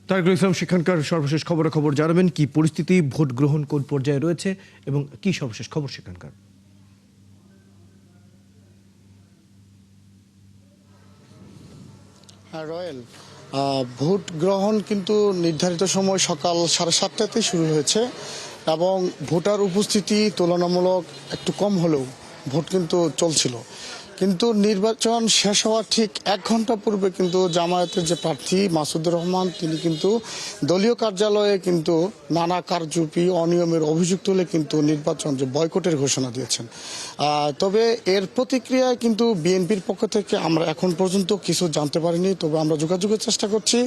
তারকুল ইসলাম সেখানকার সর্বশেষ খবর জানাবেন। কি পরিস্থিতি, ভোট গ্রহণ কোন পর্যায়ে রয়েছে এবং কি সর্বশেষ খবর সেখানকার? হ্যাঁ রয়েল, ভোট গ্রহণ কিন্তু নির্ধারিত সময় সকাল 7:30টাতেই শুরু হয়েছে এবং ভোটার উপস্থিতি তুলনামূলক একটু কম হলেও ভোট কিন্তু চলছিল। কিন্তু নির্বাচন শেষ হওয়ার ঠিক 1 ঘন্টা পূর্বে কিন্তু জামায়াতের যে প্রার্থী মাসুদুর রহমান তিনি কিন্তু দলীয় কার্যালয়ে কিন্তু নানা কারচুপি অনিয়মের অভিযোগ তুলে কিন্তু নির্বাচন যে বয়কটের ঘোষণা দিয়েছেন। তবে এর প্রতিক্রিয়ায় কিন্তু বিএনপির পক্ষ থেকে আমরা এখন পর্যন্ত কিছু জানতে পারিনি, তবে আমরা যোগাযোগের চেষ্টা করছি।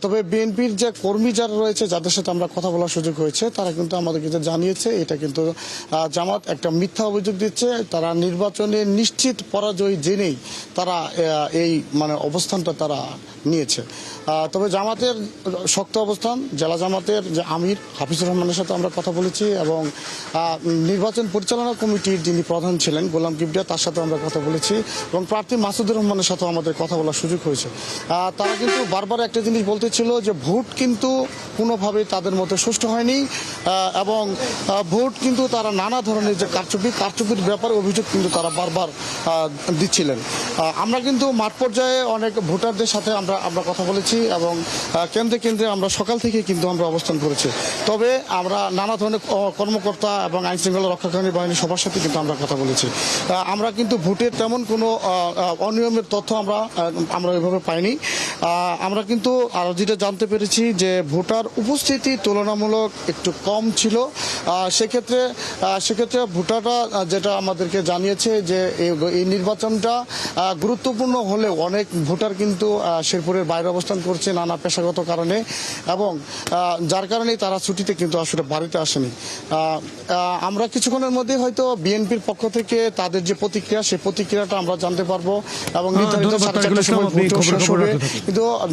তবে বিএনপির যে কর্মী যারা রয়েছে যাদের সাথে আমরা কথা বলার সুযোগ হয়েছে তারা কিন্তু আমাদেরকে যে জানিয়েছে এটা কিন্তু জামাত একটা মিথ্যা অভিযোগ দিচ্ছে। তারা নির্বাচনে নিশ্চিত পরাজয় জেনেই তারা এই অবস্থানটা তারা নিয়েছে। তবে জামাতের শক্ত অবস্থান, জেলা জামাতের যে আমির হাফিজুর রহমানের সাথে আমরা কথা বলেছি এবং নির্বাচন পরিচালনা কমিটির যিনি প্রধান ছিলেন গোলাম কিবরিয়া তার সাথে আমরা কথা বলেছি এবং প্রার্থী মাসুদুর রহমানের সাথেও আমাদের কথা বলার সুযোগ হয়েছে। তারা কিন্তু বারবার একটা জিনিস বলতেছিল যে ভোট কিন্তু কোনোভাবেই তাদের মধ্যে সুষ্ঠু হয়নি এবং ভোট কিন্তু তারা নানা ধরনের যে কারচুপির ব্যাপারে অভিযোগ কিন্তু তারা বারবার দিচ্ছিলেন। আমরা কিন্তু মাঠ পর্যায়ে অনেক ভোটারদের সাথে আমরা কথা বলেছি এবং কেন্দ্রে আমরা সকাল থেকে কিন্তু আমরা অবস্থান করেছি। তবে আমরা নানা ধরনের কর্মকর্তা এবং আইন শৃঙ্খলা রক্ষাকারী বাহিনীর সবার সাথে কিন্তু আমরা কথা বলেছি। আমরা কিন্তু ভোটের তেমন কোনো অনিয়মের তথ্য আমরা ওইভাবে পাইনি। আমরা কিন্তু আরও যেটা জানতে পেরেছি যে ভোটার উপস্থিতি তুলনামূলক একটু কম ছিল। সেক্ষেত্রে ভোটাররা যেটা আমাদেরকে জানিয়েছে যে এই নির্বাচনটা গুরুত্বপূর্ণ হলেও অনেক ভোটার কিন্তু শেরপুরের বাইরে অবস্থান করছে নানা পেশাগত কারণে এবং যার কারণে তারা ছুটিতে কিন্তু আসলে বাড়িতে আসেনি। আমরা কিছুক্ষণের মধ্যে হয়তো বিএনপির পক্ষ থেকে তাদের যে প্রতিক্রিয়া সেই প্রতিক্রিয়াটা আমরা জানতে পারবো এবং কিন্তু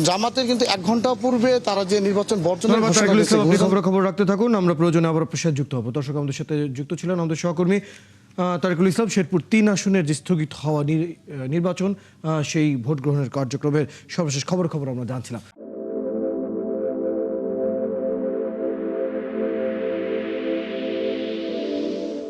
জামাতের কিন্তু 1 ঘন্টা পূর্বে তারা যে নির্বাচন বর্জনের খবর রাখতে থাকুন। আমরা প্রয়োজনে আবার আপনার সাথে যুক্ত হবো। দর্শক আমাদের সাথে যুক্ত ছিলেন আমাদের সহকর্মী তারকুল ইসলাম। শেরপুর 3 আসনের যে স্থগিত হওয়া নির্বাচন সেই ভোট গ্রহণের কার্যক্রমের সর্বশেষ খবর আমরা জানছিলাম।